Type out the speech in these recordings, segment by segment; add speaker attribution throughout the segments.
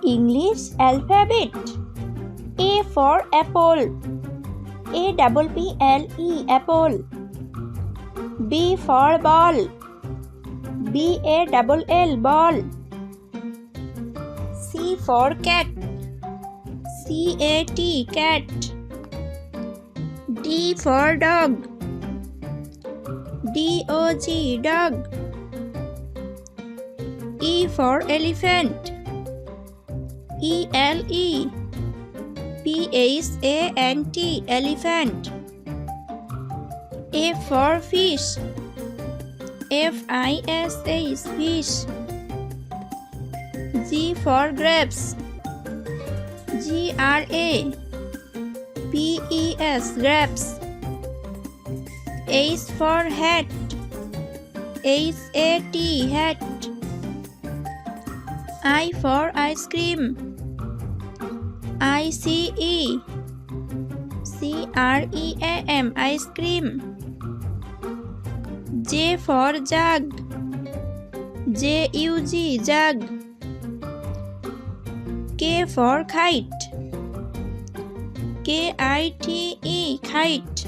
Speaker 1: English alphabet. A for apple. APPLE apple. B for ball. BALL ball. C for cat. CAT cat. D for dog. DOG dog. E for elephant. ELEPHANT elephant. F for fish. FISH fish. G for grapes. GRAPES grapes. H for hat. HAT hat. I for ice cream. ICECREAM ice cream. J for jug. JUG jug. K for kite. KITE kite.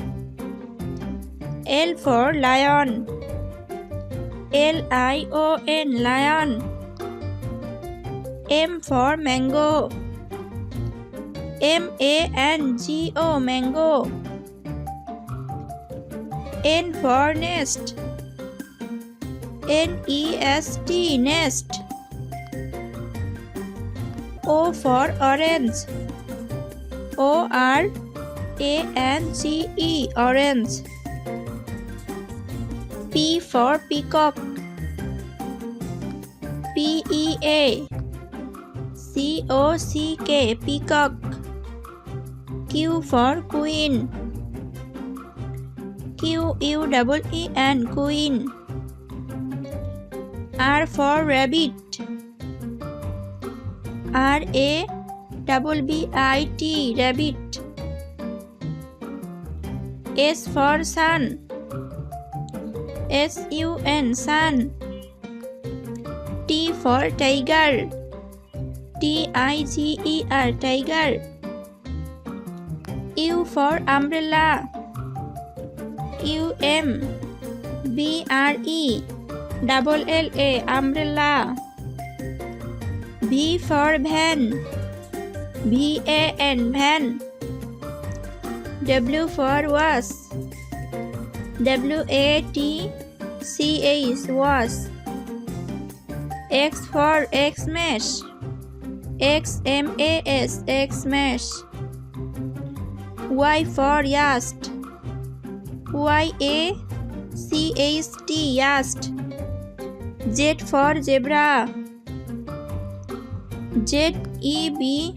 Speaker 1: L for lion. LION lion. M for mango. MANGO mango. N for nest. NEST nest. O for orange. ORANGE orange. P for peacock. PEACOCK peacock. Q for queen. QUEEN queen. R for rabbit. RABBIT rabbit. S for sun. SUN sun. T for tiger. TIGER tiger. U for umbrella. UMBRELLA umbrella. V for van. VAN van. W for was. WATCH was. X for Xmas. XMAS Xmas. Y for yast. YACHT yast. Z for zebra. ZEBRA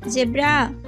Speaker 1: zebra.